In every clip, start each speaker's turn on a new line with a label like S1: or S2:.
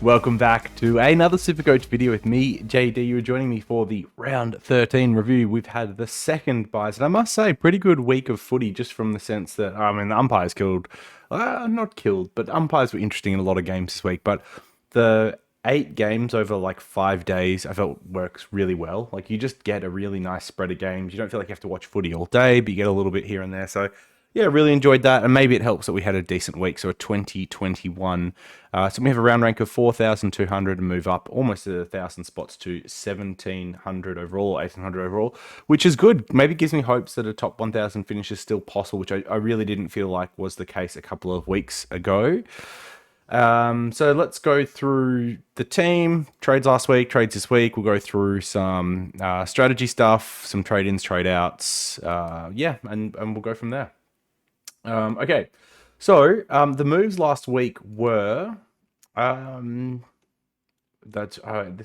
S1: Welcome back to another SuperCoach video with me, JD. You're joining me for the round 13 review. We've had the second buys, and I must say, pretty good week of footy, just from the sense that, the umpires not killed, but umpires were interesting in a lot of games this week. But the 8 games over like 5 days, I felt works really well. Like, you just get a really nice spread of games. You don't feel like you have to watch footy all day, but you get a little bit here and there. So yeah, really enjoyed that, and maybe it helps that we had a decent week, so a 2021. So we have a round rank of 4,200 and move up almost 1,000 spots to 1,700 overall, 1,800 overall, which is good. Maybe gives me hopes that a top 1,000 finish is still possible, which I really didn't feel like was the case a couple of weeks ago. So let's go through the team, trades last week, trades this week. We'll go through some strategy stuff, some trade-ins, trade-outs, and we'll go from there. Okay, so the moves last week were this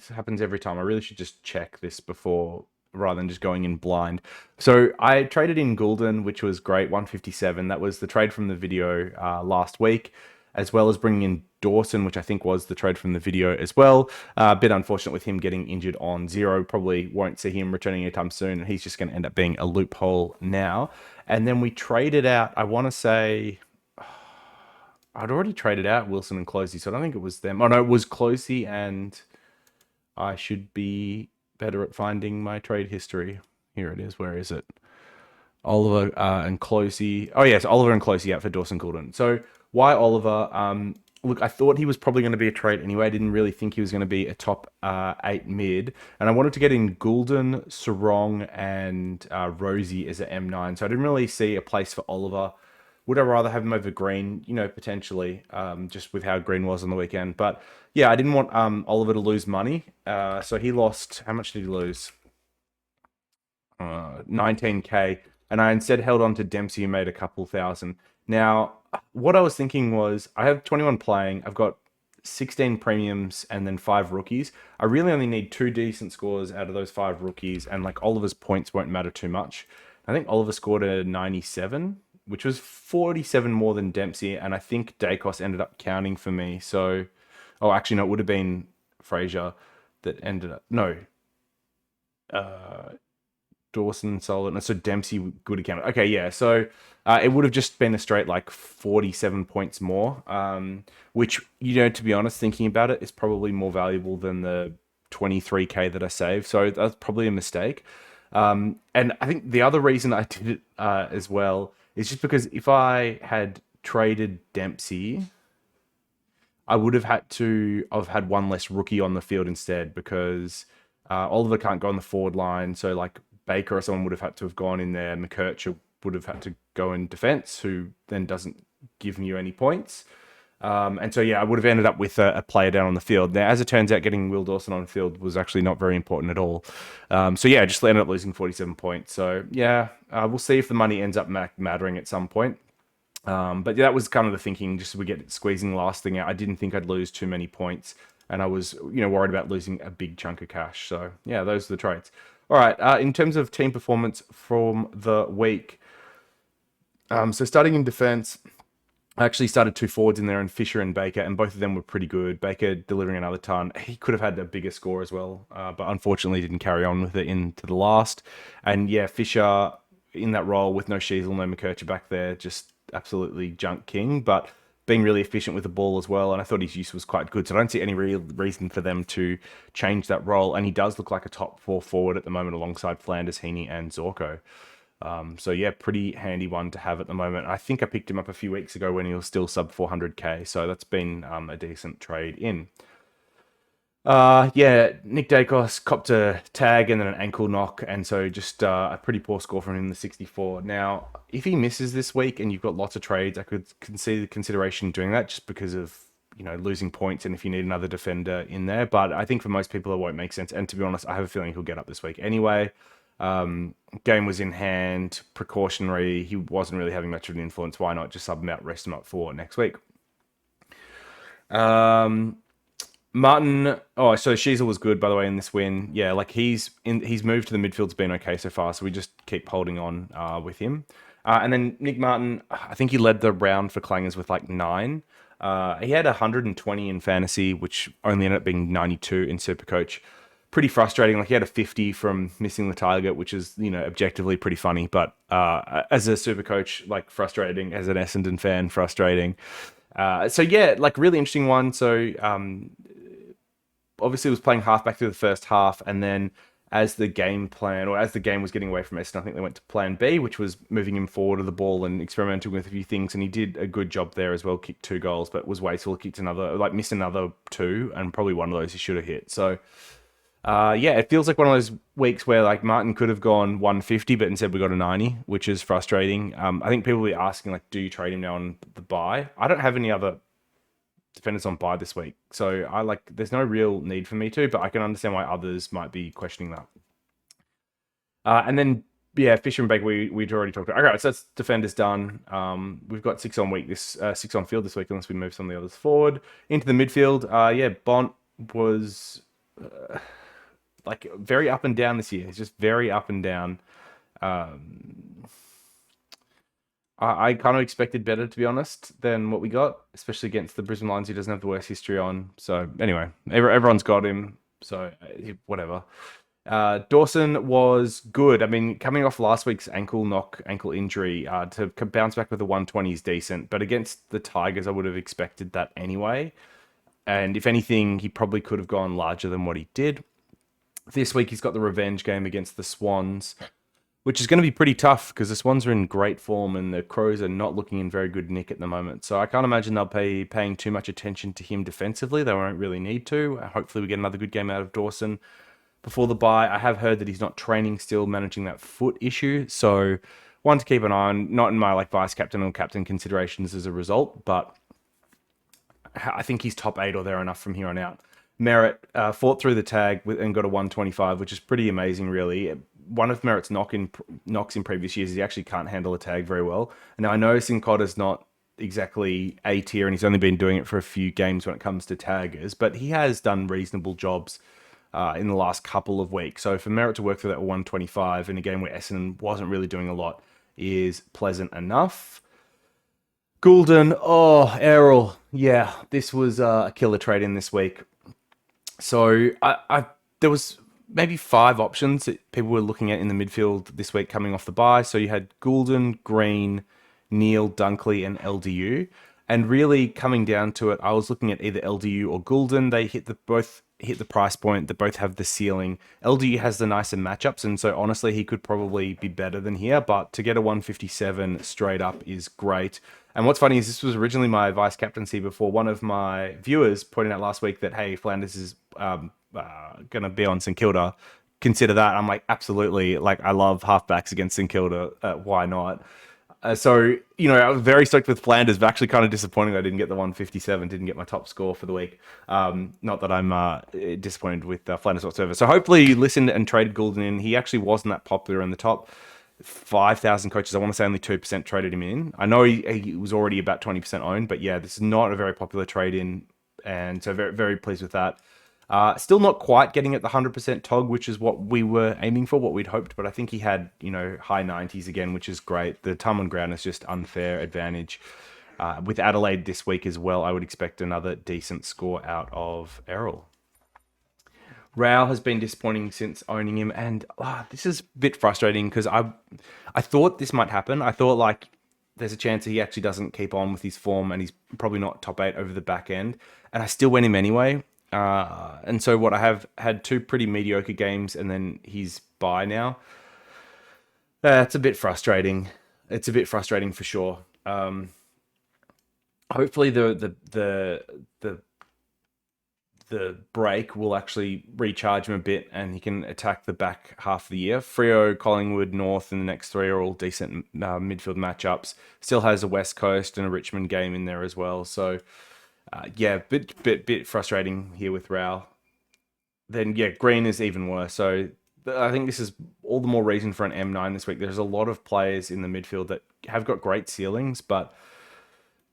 S1: happens every time. I really should just check this before rather than just going in blind. So I traded in Goulden, which was great, 157. That was the trade from the video last week, as well as bringing in Dawson, which I think was the trade from the video as well. A bit unfortunate with him getting injured on 0. Probably won't see him returning anytime soon, and he's just going to end up being a loophole now. And then we traded out, I want to say, I'd already traded out Wilson and Closey, so I don't think it was them. Oh no, it was Closey, and I should be better at finding my trade history. Here it is. Where is it? Oliver and Closey. Oh yes, Oliver and Closey out for Dawson Goulden. So why Oliver? Look, I thought he was probably going to be a trade anyway. I didn't really think he was going to be a top 8 mid. And I wanted to get in Goulden, Sarong, and Rosie as an M9. So I didn't really see a place for Oliver. Would I rather have him over Green? You know, potentially, just with how Green was on the weekend. But yeah, I didn't want Oliver to lose money. So he lost, how much did he lose? 19K. And I instead held on to Dempsey, who made a couple thousand. Now, what I was thinking was, I have 21 playing, I've got 16 premiums and then 5 rookies. I really only need 2 decent scores out of those 5 rookies, and like Oliver's points won't matter too much. I think Oliver scored a 97, which was 47 more than Dempsey, and I think Dacos ended up counting for me. So, oh, actually, no, it would have been Fraser that ended up, no. Dawson, Solid, so Dempsey would have counted. Okay, yeah, so it would have just been a straight like 47 points more, which, you know, to be honest, thinking about it, is probably more valuable than the 23k that I saved. So that's probably a mistake. And I think the other reason I did it as well is just because if I had traded Dempsey, I would have had one less rookie on the field instead, because Oliver can't go on the forward line, so like Baker or someone would have had to have gone in there. McKercher would have had to go in defense, who then doesn't give you any points. And so, yeah, I would have ended up with a player down on the field. Now, as it turns out, getting Will Dawson on the field was actually not very important at all. So, yeah, I just ended up losing 47 points. So, yeah, we'll see if the money ends up mattering at some point. But yeah, that was kind of the thinking, just so we get squeezing the last thing out. I didn't think I'd lose too many points, and I was, worried about losing a big chunk of cash. So, yeah, those are the trades. All right, in terms of team performance from the week, so starting in defense, I actually started 2 forwards in there, and Fisher and Baker, and both of them were pretty good. Baker delivering another ton. He could have had a bigger score as well, but unfortunately didn't carry on with it into the last. And yeah, Fisher in that role with no Sheasel, no McKercher back there, just absolutely junk king, but being really efficient with the ball as well, and I thought his use was quite good, so I don't see any real reason for them to change that role, and he does look like a top 4 forward at the moment alongside Flanders, Heaney, and Zorko. So yeah, pretty handy one to have at the moment. I think I picked him up a few weeks ago when he was still sub 400k, so that's been a decent trade in. Yeah, Nick Dacos copped a tag and then an ankle knock, and so just a pretty poor score from him, the 64. Now, if he misses this week and you've got lots of trades, I could consider consideration doing that, just because of, losing points and if you need another defender in there. But I think for most people it won't make sense, and to be honest, I have a feeling he'll get up this week anyway. Game was in hand, precautionary. He wasn't really having much of an influence. Why not just sub him out, rest him up for next week? Martin, so Sheasel was good, by the way, in this win. Yeah, like he's moved to the midfield's been okay so far, so we just keep holding on with him. And then Nick Martin, I think he led the round for clangers with like 9. He had 120 in fantasy, which only ended up being 92 in SuperCoach. Pretty frustrating. Like he had a 50 from missing the target, which is, objectively pretty funny. But as a SuperCoach, like frustrating. As an Essendon fan, frustrating. So yeah, like really interesting one. So obviously was playing halfback through the first half, and then as the game plan, or as the game was getting away from Essendon, I think they went to plan B, which was moving him forward to the ball and experimenting with a few things, and he did a good job there as well. Kicked 2 goals, but was wasteful. Kicked another, like missed another 2, and probably one of those he should have hit. So yeah, it feels like one of those weeks where like Martin could have gone 150, but instead we got a 90, which is frustrating. I think people will be asking like, do you trade him now on the buy? I don't have any other defenders on buy this week, so there's no real need for me to, but I can understand why others might be questioning that. And then yeah, Fisher and Baker we'd already talked about. Okay, so that's defenders done. We've got 6 on field this week, unless we move some of the others forward into the midfield. Yeah, Bont was like very up and down this year. It's just very up and down. I kind of expected better, to be honest, than what we got, especially against the Brisbane Lions, who doesn't have the worst history on. So anyway, everyone's got him. So whatever. Dawson was good. I mean, coming off last week's ankle injury, to bounce back with a 120 is decent. But against the Tigers, I would have expected that anyway. And if anything, he probably could have gone larger than what he did. This week, he's got the revenge game against the Swans, which is going to be pretty tough because the Swans are in great form and the Crows are not looking in very good nick at the moment. So I can't imagine they'll be paying too much attention to him defensively. They won't really need to. Hopefully we get another good game out of Dawson before the bye. I have heard that he's not training still, managing that foot issue. So one to keep an eye on, not in my like vice captain or captain considerations as a result, but I think he's top 8 or there enough from here on out. Merritt fought through the tag and got a 125, which is pretty amazing, really. One of Merritt's knocks in previous years is he actually can't handle a tag very well. Now, I know Sincotta's not exactly A tier, and he's only been doing it for a few games when it comes to taggers, but he has done reasonable jobs in the last couple of weeks. So for Merritt to work through that 125 in a game where Essendon wasn't really doing a lot is pleasant enough. Goulden, Errol, yeah, this was a killer trade in this week. So there was maybe 5 options that people were looking at in the midfield this week coming off the bye. So you had Goulden, Green, Neil, Dunkley, and LDU. And really coming down to it, I was looking at either LDU or Goulden. They both hit the price point. They both have the ceiling. LDU has the nicer matchups, and so honestly, he could probably be better than here. But to get a 157 straight up is great. And what's funny is this was originally my vice captaincy before one of my viewers pointed out last week that, hey, Flanders is going to be on St Kilda. Consider that. I'm like, absolutely. Like, I love halfbacks against St Kilda. Why not? So, I was very stoked with Flanders, but actually kind of disappointed I didn't get the 157, didn't get my top score for the week. Not that I'm disappointed with Flanders whatsoever. So hopefully you listened and traded Goulden in. He actually wasn't that popular in the top 5,000 coaches. I want to say only 2% traded him in. I know he was already about 20% owned, but yeah, this is not a very popular trade in. And so very, very pleased with that. Still not quite getting at the 100% TOG, which is what we were aiming for, what we'd hoped. But I think he had, high 90s again, which is great. The time on ground is just unfair advantage. With Adelaide this week as well, I would expect another decent score out of Errol. Rao has been disappointing since owning him, and this is a bit frustrating because I thought this might happen. I thought like there's a chance that he actually doesn't keep on with his form, and he's probably not top 8 over the back end. And I still went him anyway. And so what I have had 2 pretty mediocre games, and then he's bye now. It's a bit frustrating. It's a bit frustrating for sure. Hopefully the break will actually recharge him a bit and he can attack the back half of the year. Freo, Collingwood, North, and the next 3 are all decent midfield matchups. Still has a West Coast and a Richmond game in there as well. So, yeah, bit frustrating here with Rao. Then, yeah, Green is even worse. So I think this is all the more reason for an M9 this week. There's a lot of players in the midfield that have got great ceilings, but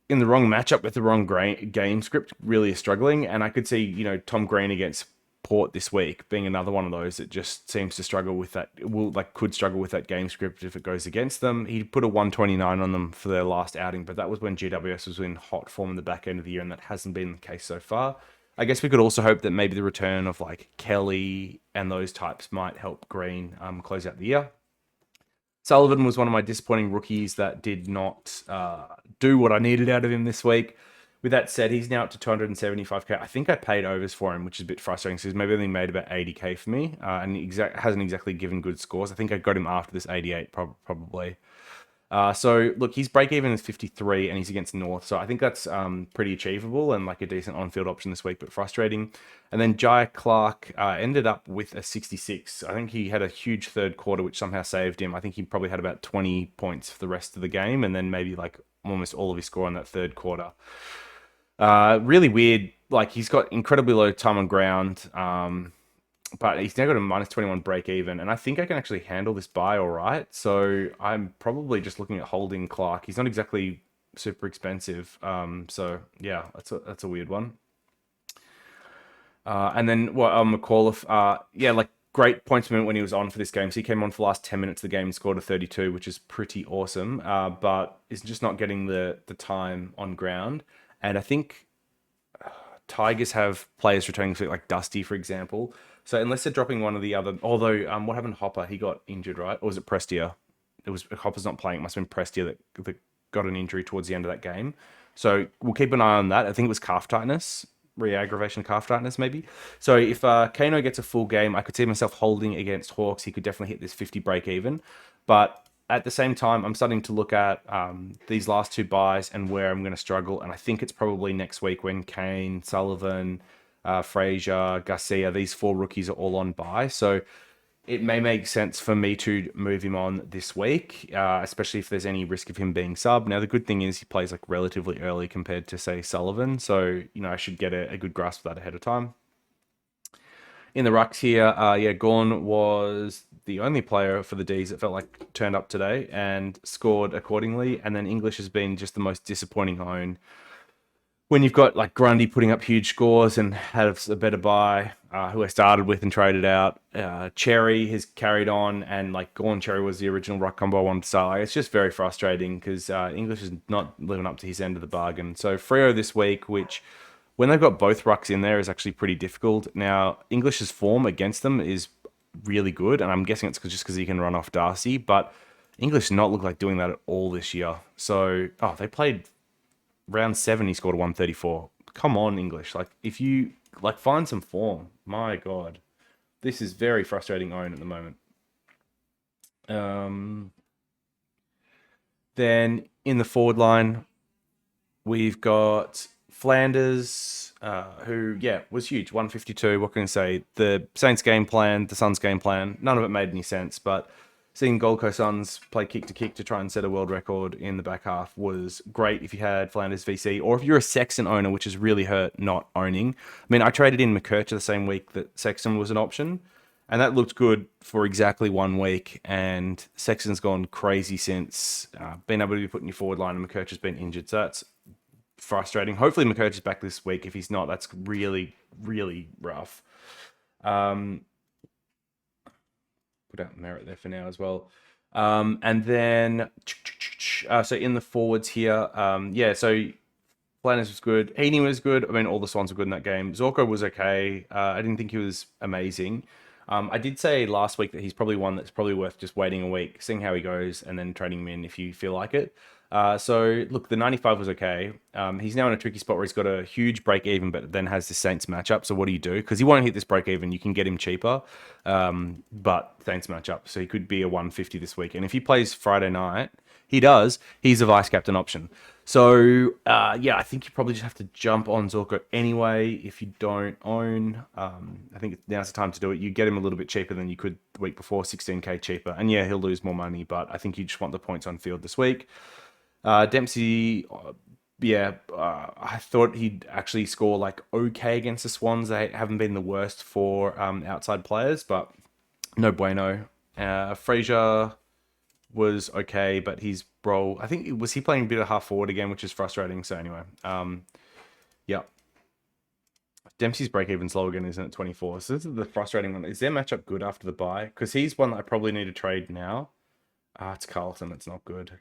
S1: in the wrong matchup with the wrong game script really is struggling. And I could see, Tom Green against Port this week, being another one of those that just seems to struggle with that. Could struggle with that game script if it goes against them. He put a 129 on them for their last outing, but that was when GWS was in hot form in the back end of the year, and that hasn't been the case so far. I guess we could also hope that maybe the return of like Kelly and those types might help Green close out the year. Sullivan was one of my disappointing rookies that did not do what I needed out of him this week. With that said, he's now up to 275k. I think I paid overs for him, which is a bit frustrating. So he's maybe only made about 80k for me, and he hasn't exactly given good scores. I think I got him after this 88, probably. So look, his break even is 53, and he's against North, so I think that's pretty achievable and like a decent on-field option this week, but frustrating. And then Jai Clark ended up with a 66. I think he had a huge third quarter, which somehow saved him. I think he probably had about 20 points for the rest of the game, and then maybe like almost all of his score in that third quarter. Really weird. Like he's got incredibly low time on ground, but he's now got a minus 21 break even, and I think I can actually handle this buy all right. So I'm probably just looking at holding Clark. He's not exactly super expensive, so yeah, that's a weird one. And then McAuliffe, yeah, like great points per minute when he was on for this game. So he came on for the last 10 minutes of the game and scored a 32, which is pretty awesome. But is just not getting the time on ground. And I think Tigers have players returning to like Dusty, for example. So unless they're dropping one of the other, although what happened to Hopper? He got injured, right? Or was it Prestia? It was Hopper's not playing. It must have been Prestia that got an injury towards the end of that game. So we'll keep an eye on that. I think it was calf tightness, re-aggravation of calf tightness, maybe. So if Kano gets a full game, I could see myself holding against Hawks. He could definitely hit this 50 break even. But at the same time, I'm starting to look at these last two buys and where I'm going to struggle. And I think it's probably next week when Kane, Sullivan, Frazier, Garcia, these four rookies are all on buy. So it may make sense for me to move him on this week, especially if there's any risk of him being sub. Now, the good thing is he plays like relatively early compared to, say, Sullivan. So, I should get a good grasp of that ahead of time. In the rucks here, Gorn was the only player for the Ds that felt like turned up today and scored accordingly. And then English has been just the most disappointing own. When you've got like Grundy putting up huge scores and had a better buy, who I started with and traded out. Cherry has carried on, and like Gorn Cherry was the original ruck combo I wanted to start. Like, it's just very frustrating because English is not living up to his end of the bargain. So Freo this week, which when they've got both rucks in there, is actually pretty difficult. Now, English's form against them is really good, and I'm guessing it's just because he can run off Darcy, but English does not look like doing that at all this year. So, they played round 7, he scored a 134. Come on, English. Like, if you, find some form. My God. This is very frustrating own at the moment. Then, in the forward line, we've got Flanders, who, was huge. 152. What can I say? The Saints game plan, the Suns game plan, none of it made any sense. But seeing Gold Coast Suns play kick to kick to try and set a world record in the back half was great if you had Flanders VC, or if you're a Sexton owner, which is really hurt not owning. I mean, I traded in McKercher the same week that Sexton was an option, and that looked good for exactly 1 week, and Sexton's gone crazy since, being able to be put in your forward line, and McKercher's been injured. So that's frustrating. Hopefully McKercher's back this week. If he's not, that's really, really rough. Put out merit there for now as well. And then, so in the forwards here, so Flanders was good. Heaney was good. I mean, all the Swans were good in that game. Zorko was okay. I didn't think he was amazing. I did say last week that he's probably one that's probably worth just waiting a week, seeing how he goes, and then trading him in if you feel like it. So look, the 95 was okay. He's now in a tricky spot where he's got a huge break even, but then has the Saints matchup. So what do you do? Because he won't hit this break even. You can get him cheaper, but Saints matchup. So he could be a 150 this week. And if he plays Friday night, he's a vice captain option. So I think you probably just have to jump on Zorko anyway if you don't own. I think now's the time to do it. You get him a little bit cheaper than you could the week before, 16k cheaper. And yeah, he'll lose more money, but I think you just want the points on field this week. Dempsey, I thought he'd actually score like okay against the Swans. They haven't been the worst for outside players, but no bueno. Frazier was okay, but his role, I think, was he playing a bit of half forward again, which is frustrating. So anyway, Dempsey's break-even's low again, isn't it? 24. So this is the frustrating one. Is their matchup good after the bye? Because he's one that I probably need to trade now. It's Carlton. It's not good.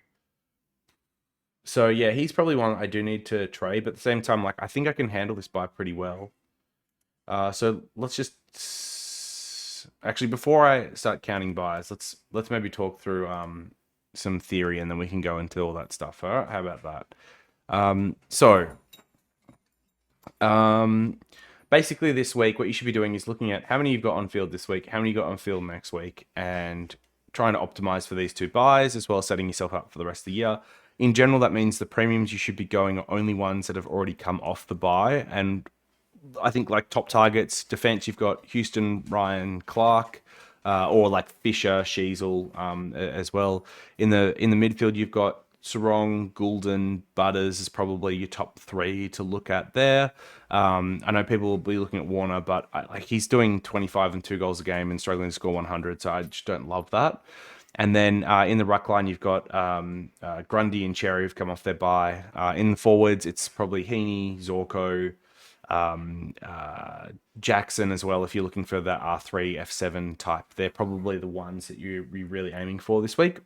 S1: So yeah, he's probably one I do need to trade. But at the same time, like I think I can handle this bye pretty well. So let's just actually before I start counting buys, let's maybe talk through some theory and then we can go into all that stuff. All right, how about that? Basically this week, what you should be doing is looking at how many you've got on field this week, how many you got on field next week, and trying to optimize for these two buys, as well as setting yourself up for the rest of the year. In general, that means the premiums you should be going are only ones that have already come off the buy. And I think like top targets, defense, you've got Houston, Ryan, Clark, or like Fisher, Sheasel, as well. In the midfield, you've got Sarong, Goulden, Butters is probably your top three to look at there. I know people will be looking at Warner, but like he's doing 25 and 2 goals a game and struggling to score 100, so I just don't love that. And then in the ruck line, you've got Grundy and Cherry who've come off their bye. In the forwards, it's probably Heaney, Zorko, Jackson as well. If you're looking for that R3, F7 type, they're probably the ones that you're really aiming for this week.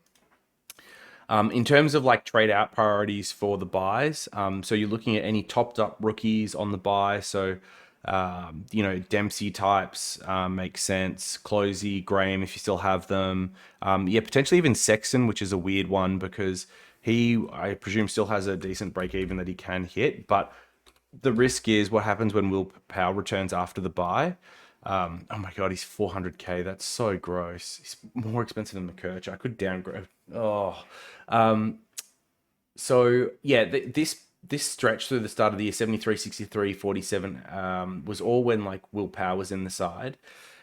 S1: In terms of like trade out priorities for the buys, so you're looking at any topped up rookies on the buy. So, Dempsey types make sense. Closey, Graham, if you still have them. Potentially even Sexton, which is a weird one because I presume, still has a decent break even that he can hit. But the risk is what happens when Will Powell returns after the buy. Oh my God, he's 400k. That's so gross. He's more expensive than McCurch. I could downgrade. This stretch through the start of the year, 73, 63, 47, was all when like Will Power was in the side.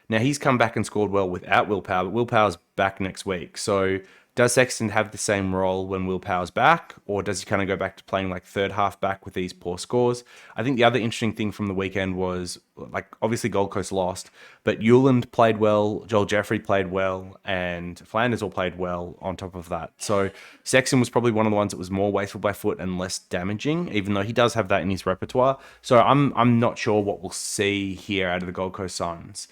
S1: Now he's come back and scored well without Will Power, but Will Power's back next week. So does Sexton have the same role when Will Power's back, or does he kind of go back to playing like third half back with these poor scores? I think the other interesting thing from the weekend was like obviously Gold Coast lost, but Hewland played well, Joel Jeffrey played well, and Flanders all played well on top of that. So Sexton was probably one of the ones that was more wasteful by foot and less damaging, even though he does have that in his repertoire. So I'm not sure what we'll see here out of the Gold Coast Suns.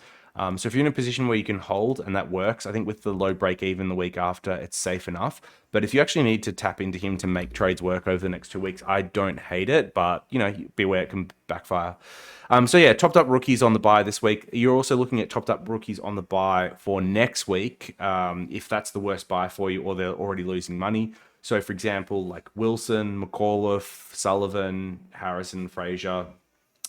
S1: So if you're in a position where you can hold and that works, I think with the low break even the week after, it's safe enough. But if you actually need to tap into him to make trades work over the next 2 weeks, I don't hate it, but beware it can backfire. Topped up rookies on the buy this week. You're also looking at topped up rookies on the buy for next week, if that's the worst buy for you or they're already losing money. So for example, like Wilson, McAuliffe, Sullivan, Harrison, Fraser,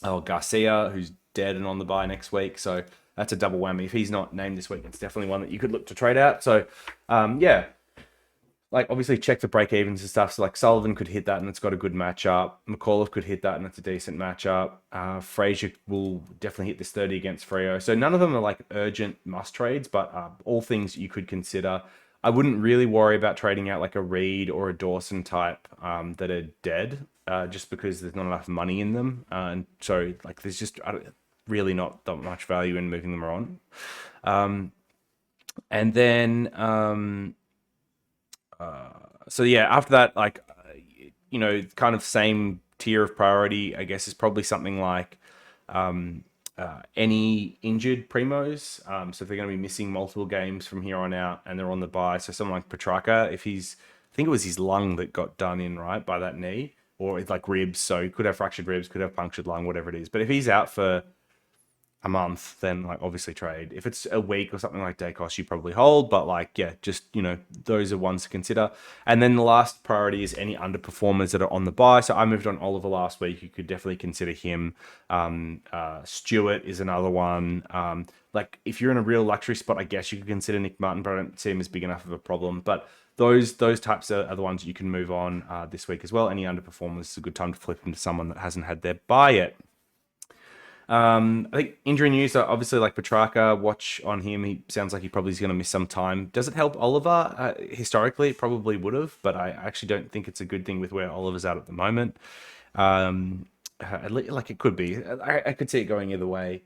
S1: Garcia, who's dead and on the buy next week. So that's a double whammy. If he's not named this week, it's definitely one that you could look to trade out. So, like obviously check the break evens and stuff. So like Sullivan could hit that and it's got a good matchup. McAuliffe could hit that and it's a decent matchup. Fraser will definitely hit this 30 against Freo. So none of them are like urgent must trades, but all things you could consider. I wouldn't really worry about trading out like a Reed or a Dawson type that are dead, just because there's not enough money in them. And so like there's just really not that much value in moving them around. After that, like, kind of same tier of priority, I guess, is probably something like any injured primos. So if they're going to be missing multiple games from here on out and they're on the bye, so someone like Petrarca, I think it was his lung that got done in, right, by that knee, or it's like ribs, so he could have fractured ribs, could have punctured lung, whatever it is. But if he's out for a month, then like obviously trade. If it's a week or something like Dacos, you probably hold, but those are ones to consider. And then the last priority is any underperformers that are on the buy. So I moved on Oliver last week. You could definitely consider him. Stewart is another one. Like if you're in a real luxury spot, I guess you could consider Nick Martin, but I don't see him as big enough of a problem. But those types are the ones you can move on this week as well. Any underperformers is a good time to flip into someone that hasn't had their buy yet. I think injury news, obviously like Petrarca, watch on him. He sounds like he probably is going to miss some time. Does it help Oliver? Historically, it probably would have, but I actually don't think it's a good thing with where Oliver's at the moment. Like it could be. I could see it going either way.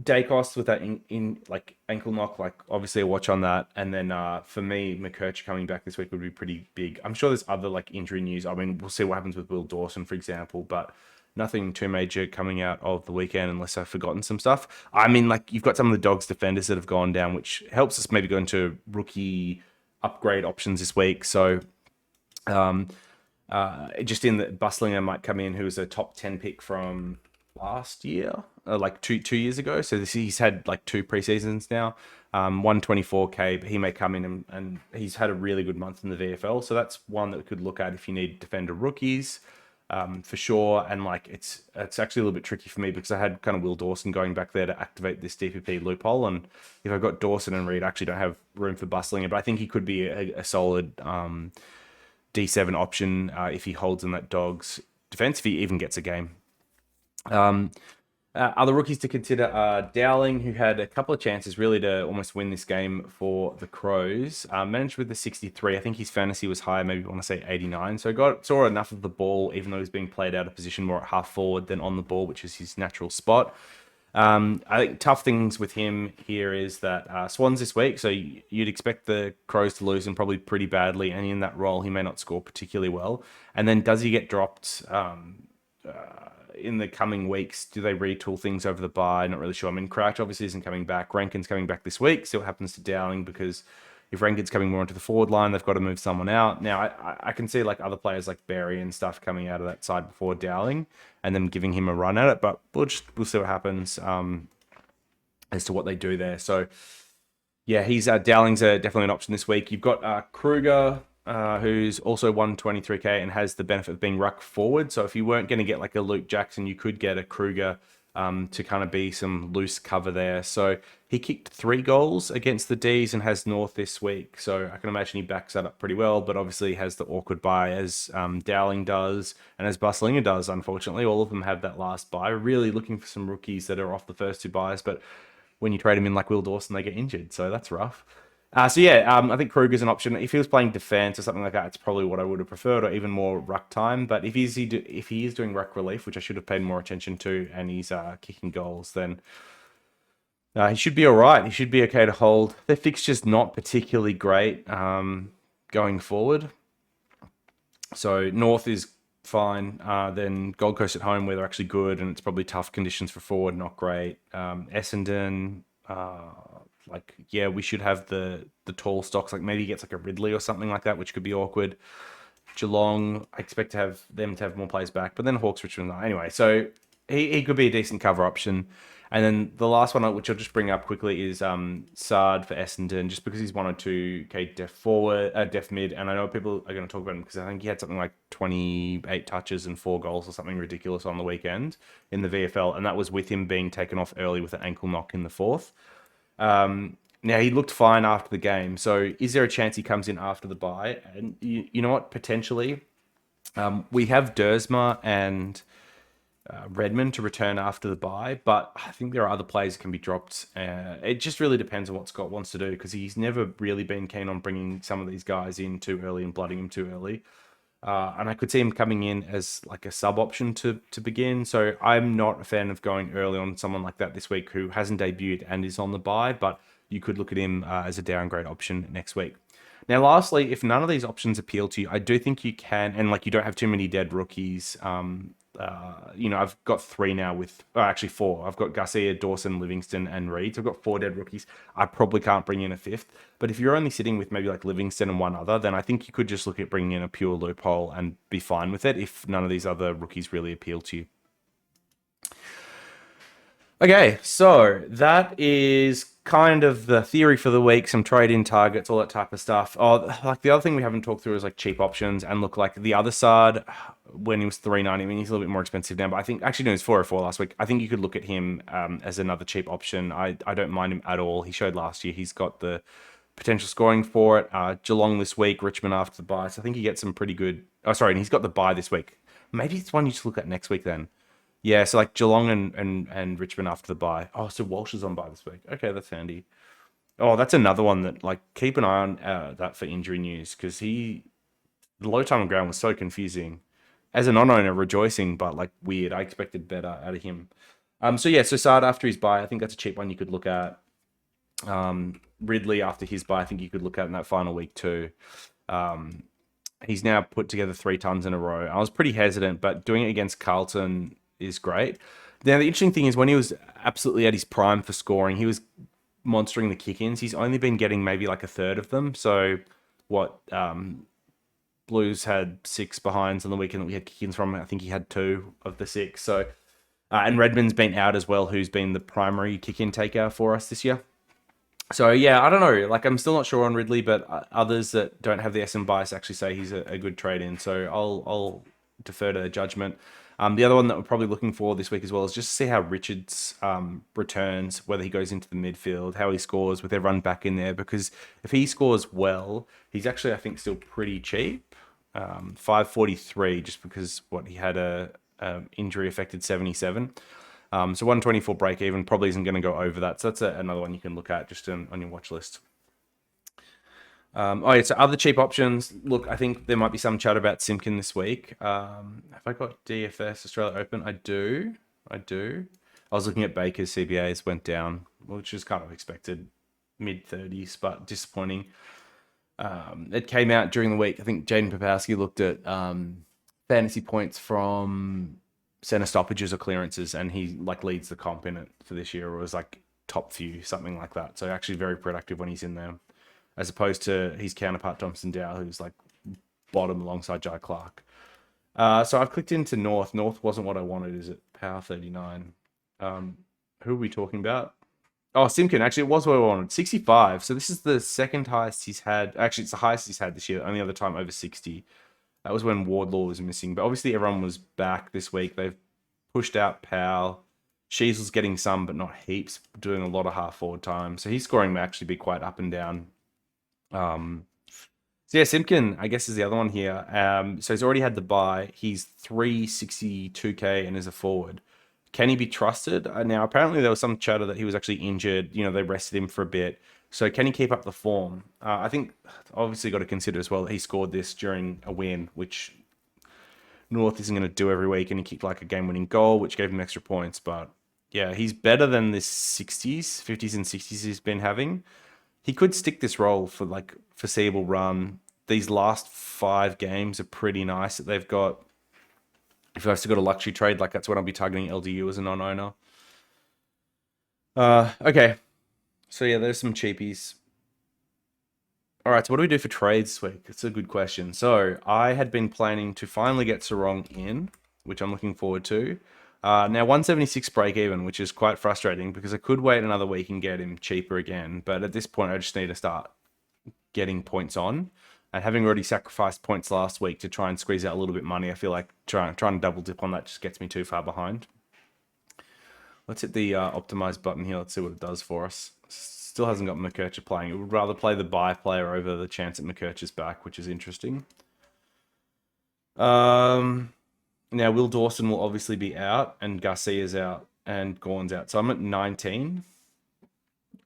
S1: Dacos with that in like ankle knock, like obviously a watch on that. And then for me, McCurch coming back this week would be pretty big. I'm sure there's other like injury news. I mean, we'll see what happens with Will Dawson, for example, but nothing too major coming out of the weekend unless I've forgotten some stuff. I mean, like you've got some of the Dogs defenders that have gone down, which helps us maybe go into rookie upgrade options this week. So just in the Bustlinger might come in, who was a top 10 pick from last year, like two years ago. So he's had like 2 preseasons now. 124k, but he may come in and he's had a really good month in the VFL. So that's one that we could look at if you need defender rookies. For sure. And like it's actually a little bit tricky for me because I had kind of Will Dawson going back there to activate this DPP loophole, and if I've got Dawson and Reed, I actually don't have room for Bustlinger, but I think he could be a solid D7 option if he holds in that Dogs defense, if he even gets a game. Other rookies to consider are Dowling, who had a couple of chances really to almost win this game for the Crows. Managed with the 63. I think his fantasy was higher, maybe I want to say 89. So saw enough of the ball, even though he's being played out of position more at half forward than on the ball, which is his natural spot. I think tough things with him here is that Swans this week, so you'd expect the Crows to lose him probably pretty badly, and in that role he may not score particularly well. And then does he get dropped in the coming weeks? Do they retool things over the bye? Not really sure. I mean, Crouch obviously isn't coming back. Rankin's coming back this week. See what happens to Dowling, because if Rankin's coming more into the forward line, they've got to move someone out. Now, I can see like other players like Berry and stuff coming out of that side before Dowling and then giving him a run at it, but we'll see what happens as to what they do there. So, yeah, Dowling's definitely an option this week. You've got Kruger, who's also 123k and has the benefit of being ruck forward. So if you weren't going to get like a Luke Jackson, you could get a Kruger to kind of be some loose cover there. So he kicked 3 goals against the D's and has North this week. So I can imagine he backs that up pretty well, but obviously has the awkward bye as Dowling does and as Bustlinger does, unfortunately. All of them have that last bye. Really looking for some rookies that are off the first 2 byes, but when you trade them in like Will Dawson, they get injured. So that's rough. I think Kruger's an option. If he was playing defense or something like that, it's probably what I would have preferred, or even more ruck time. But if he is doing ruck relief, which I should have paid more attention to, and he's kicking goals, then he should be all right. He should be okay to hold. Their fixture's not particularly great going forward. So North is fine. Then Gold Coast at home, where they're actually good, and it's probably tough conditions for forward, not great. Essendon, we should have the tall stocks. Like maybe he gets like a Ridley or something like that, which could be awkward. Geelong, I expect to have more players back, but then Hawks, Richmond, anyway. So he could be a decent cover option. And then the last one, which I'll just bring up quickly, is Sard for Essendon, just because he's 102k def mid, and I know people are going to talk about him because I think he had something like 28 touches and 4 goals or something ridiculous on the weekend in the VFL, and that was with him being taken off early with an ankle knock in the 4th. Now, he looked fine after the game, so is there a chance he comes in after the bye? And you know what? Potentially. We have Dersma and Redmond to return after the bye, but I think there are other players that can be dropped. It just really depends on what Scott wants to do, because he's never really been keen on bringing some of these guys in too early and blooding them too early. And I could see him coming in as like a sub option to begin. So I'm not a fan of going early on someone like that this week who hasn't debuted and is on the bye, but you could look at him as a downgrade option next week. Now, lastly, if none of these options appeal to you, I do think you can, and like you don't have too many dead rookies. I've got 3 now actually 4. I've got Garcia, Dawson, Livingston, and Reed. So I've got 4 dead rookies. I probably can't bring in a 5th. But if you're only sitting with maybe like Livingston and one other, then I think you could just look at bringing in a pure loophole and be fine with it if none of these other rookies really appeal to you. Okay, so that is kind of the theory for the week, some trade-in targets, all that type of stuff. Oh, like the other thing we haven't talked through is like cheap options, and look, like the other side, when he was $390, I mean, he's a little bit more expensive now, but I think, actually no, he's $404 last week. I think you could look at him as another cheap option. I don't mind him at all. He showed last year he's got the potential scoring for it. Geelong this week, Richmond after the bye, so I think he gets some pretty good... Oh, sorry, and he's got the bye this week. Maybe it's one you just look at next week then. Yeah, so like Geelong and Richmond after the bye. Oh, so Walsh is on bye this week. Okay, that's handy. Oh, that's another one that, like, keep an eye on that for injury news, because the low time on ground was so confusing. As a non-owner, rejoicing, but like weird. I expected better out of him. So Sard after his bye, I think that's a cheap one you could look at. Ridley after his bye, I think you could look at in that final week too. He's now put together 3 tons in a row. I was pretty hesitant, but doing it against Carlton is great. Now, the interesting thing is when he was absolutely at his prime for scoring, he was monstering the kick-ins. He's only been getting maybe like a third of them. So what Blues had 6 behinds on the weekend that we had kick-ins from. I think he had 2 of the 6. So and Redmond's been out as well, who's been the primary kick-in taker for us this year. So yeah, I don't know. Like I'm still not sure on Ridley, but others that don't have the SM bias actually say he's a good trade in. So I'll defer to their judgment. The other one that we're probably looking for this week as well is just to see how Richards returns, whether he goes into the midfield, how he scores with everyone back in there. Because if he scores well, he's actually I think still pretty cheap, 543, just because what he had a injury affected 77. So 124 break even probably isn't going to go over that. So that's another one you can look at just on your watch list. Oh yeah, so other cheap options. Look, I think there might be some chat about Simpkin this week. Have I got DFS Australia Open? I do. I was looking at Baker's CBAs went down, which is kind of expected, mid-30s, but disappointing. It came out during the week. I think Jaden Popowski looked at fantasy points from center stoppages or clearances, and he like leads the comp in it for this year, or was like top few, something like that. So actually very productive when he's in there, as opposed to his counterpart Thompson Dow, who's like bottom alongside Jai Clark. So I've clicked into North. North wasn't what I wanted. Is it Power 39? Who are we talking about? Oh, Simpkin. Actually, it was what I wanted. 65. So this is the second highest he's had. Actually, it's the highest he's had this year. Only other time over 60. That was when Wardlaw was missing. But obviously everyone was back this week. They've pushed out Powell. Sheasel's getting some, but not heaps, doing a lot of half-forward time. So his scoring may actually be quite up and down. So yeah, Simpkin, I guess, is the other one here. So he's already had the bye. He's 362k and is a forward. Can he be trusted? Now, apparently there was some chatter that he was actually injured. You know, they rested him for a bit. So can he keep up the form? I think obviously got to consider as well that he scored this during a win, which North isn't going to do every week, and he kicked like a game-winning goal, which gave him extra points. But yeah, he's better than this 60s, 50s and 60s he's been having. He could stick this role for like foreseeable run. These last 5 games are pretty nice that they've got. If I've still got a luxury trade, like that's when I'll be targeting LDU as a non-owner. Okay. So yeah, there's some cheapies. All right, so what do we do for trades this week? It's a good question. So I had been planning to finally get Sarong in, which I'm looking forward to. Now 176 break even, which is quite frustrating because I could wait another week and get him cheaper again. But at this point, I just need to start getting points on. And having already sacrificed points last week to try and squeeze out a little bit of money, I feel like trying to double dip on that just gets me too far behind. Let's hit the optimize button here. Let's see what it does for us. Still hasn't got McKercher playing. It would rather play the buy player over the chance that McKercher's back, which is interesting. Now, Will Dawson will obviously be out, and Garcia's out, and Gorn's out. So I'm at 19,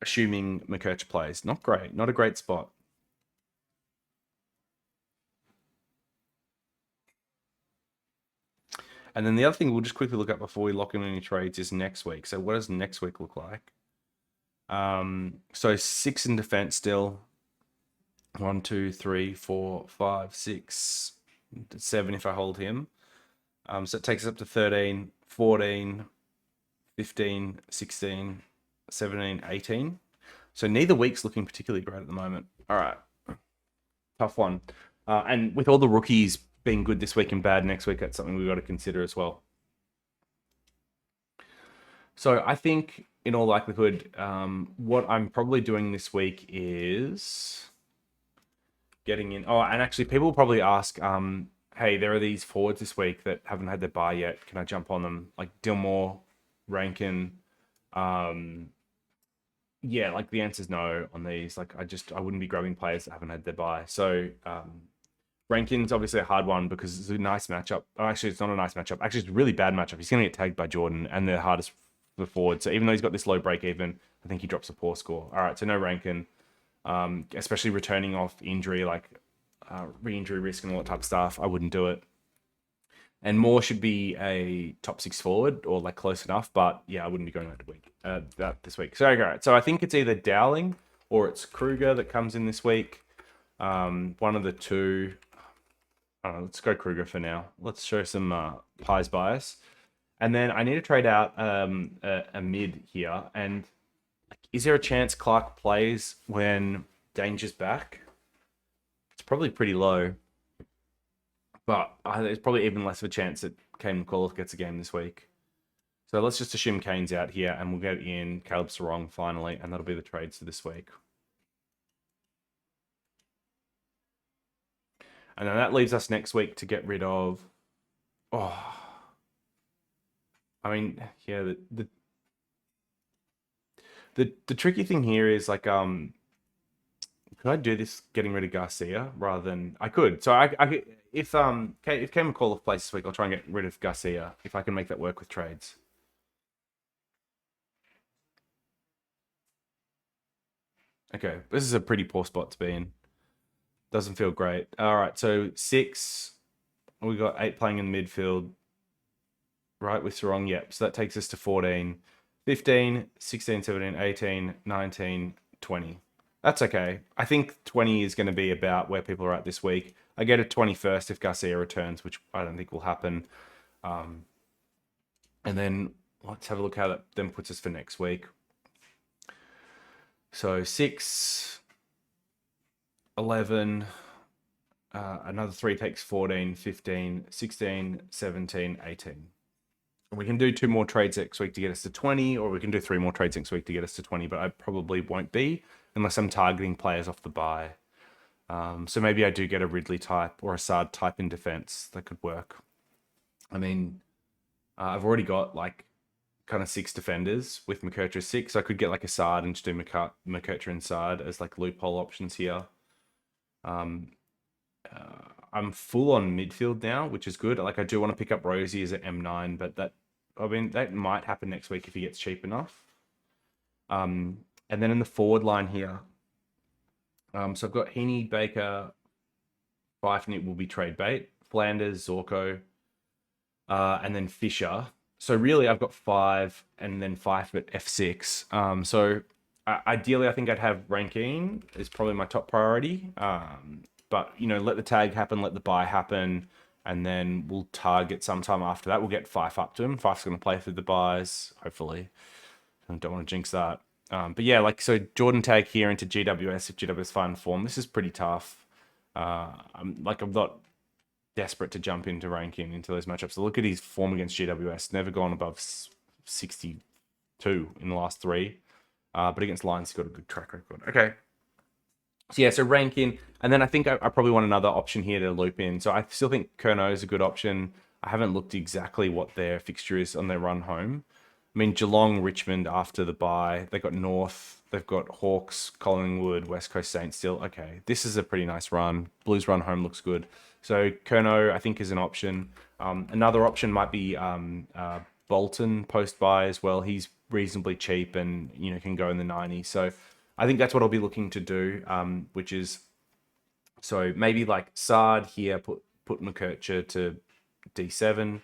S1: assuming McKercher plays. Not great. Not a great spot. And then the other thing we'll just quickly look at before we lock in any trades is next week. So what does next week look like? So 6 in defense still. 1, 2, 3, 4, 5, 6, 7 if I hold him. So it takes us up to 13, 14, 15, 16, 17, 18. So neither week's looking particularly great at the moment. All right. Tough one. And with all the rookies being good this week and bad next week, that's something we've got to consider as well. So I think, in all likelihood, what I'm probably doing this week is getting in. Oh, and actually, people will probably ask, hey, there are these forwards this week that haven't had their bye yet. Can I jump on them? Like Dilmore, Rankin. Yeah, like the answer's no on these. Like I wouldn't be grabbing players that haven't had their bye. So Rankin's obviously a hard one because it's a nice matchup. Oh, actually, it's not a nice matchup. Actually, it's a really bad matchup. He's going to get tagged by Jordan, and they're hardest for forward. So even though he's got this low break even, I think he drops a poor score. All right, so no Rankin, especially returning off injury, like re-injury risk and all that type of stuff. I wouldn't do it. And Moore should be a top 6 forward or like close enough, but yeah, I wouldn't be going that this week. So all right, so I think it's either Dowling or it's Kruger that comes in this week. One of the two. Let's go Kruger for now. Let's show some Pies bias. And then I need to trade out a mid here. And is there a chance Clark plays when Danger's back? It's probably pretty low, but there's probably even less of a chance that Kane McAuliffe gets a game this week. So let's just assume Kane's out here, and we'll get in Caleb Sarong finally, and that'll be the trades for this week. And then that leaves us next week to get rid of. Oh, I mean, yeah. The tricky thing here is like, could I do this getting rid of Garcia rather than I could? So I could, if Cam McAuliffe plays this week, I'll try and get rid of Garcia if I can make that work with trades. Okay, this is a pretty poor spot to be in. Doesn't feel great. All right, so 6. We got 8 playing in the midfield, right, with Sarong. Yep. So that takes us to 14, 15, 16, 17, 18, 19, 20. That's okay. I think 20 is going to be about where people are at this week. I get a 21st if Garcia returns, which I don't think will happen. And then let's have a look how that then puts us for next week. So 6, 11, another 3 takes 14, 15, 16, 17, 18. And we can do 2 more trades next week to get us to 20, or we can do 3 more trades next week to get us to 20, but I probably won't be unless I'm targeting players off the bye. So maybe I do get a Ridley type or a Sard type in defense. That could work. I mean, I've already got like kind of 6 defenders with McKercher 6. So I could get like a Sard and just do McKercher and Sard as like loophole options here. I'm full on midfield now, which is good. Like I do want to pick up Rosie as an M9, but that might happen next week if he gets cheap enough. And then in the forward line here, so I've got Heaney, Baker, Fife, and it will be trade bait. Flanders, Zorko, and then Fisher. So really, I've got 5 and then Fife at F6. So ideally, I think I'd have Rankine is probably my top priority. But let the tag happen, let the buy happen, and then we'll target sometime after that. We'll get Fife up to him. Fife's going to play through the buys, hopefully. I don't want to jinx that. But yeah, so Jordan tag here into GWS if GWS find form. This is pretty tough. I'm not desperate to jump into ranking into those matchups. So look at his form against GWS. Never gone above 62 in the last 3. But against Lions, he's got a good track record. Okay. So yeah, so rank in. And then I think I probably want another option here to loop in. So I still think Kerno is a good option. I haven't looked exactly what their fixture is on their run home. I mean, Geelong, Richmond after the bye. They've got North. They've got Hawks, Collingwood, West Coast Saints still. Okay, this is a pretty nice run. Blues run home looks good. So Kerno, I think, is an option. Another option might be Bolton post-buy as well. He's reasonably cheap and can go in the 90s. So I think that's what I'll be looking to do, which is so maybe like Sard here, put McKercher to D7,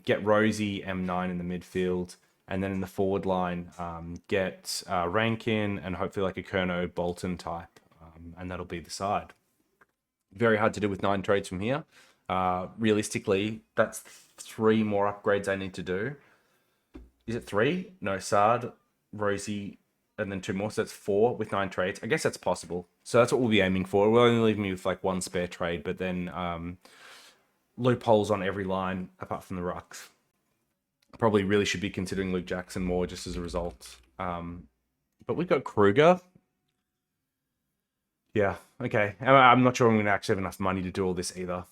S1: get Rosie M9 in the midfield, and then in the forward line, get Rankin and hopefully like a Kerno Bolton type, and that'll be the side. Very hard to do with 9 trades from here. Realistically, that's 3 more upgrades I need to do. Is it 3? No, Sard, Rosie, and then 2 more. So that's 4 with 9 trades. I guess that's possible. So that's what we'll be aiming for. We'll only leave me with like 1 spare trade, but then loopholes on every line apart from the rucks. Probably really should be considering Luke Jackson more just as a result. But we've got Kruger. Yeah, okay. I'm not sure I'm going to actually have enough money to do all this either.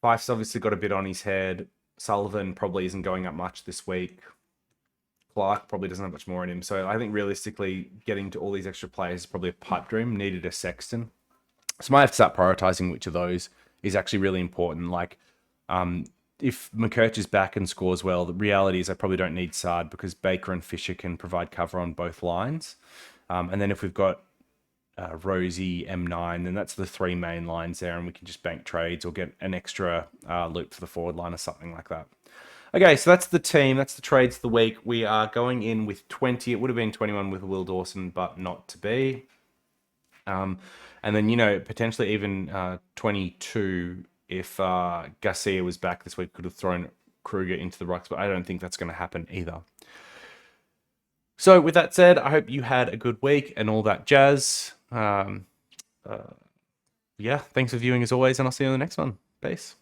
S1: Fife's obviously got a bit on his head. Sullivan probably isn't going up much this week. Clark probably doesn't have much more in him. So I think realistically, getting to all these extra players is probably a pipe dream. Needed a Sexton. So I might have to start prioritizing which of those is actually really important. Like, if McKerch is back and scores well, the reality is I probably don't need Sard because Baker and Fisher can provide cover on both lines. And then if we've got Rosie, M9, then that's the 3 main lines there, and we can just bank trades or get an extra loop for the forward line or something like that. Okay, so that's the team. That's the trades of the week. We are going in with 20. It would have been 21 with Will Dawson, but not to be. And then, potentially even 22 if Garcia was back this week. Could have thrown Kruger into the rucks, but I don't think that's going to happen either. So with that said, I hope you had a good week and all that jazz. Yeah, thanks for viewing as always, and I'll see you in the next one. Peace.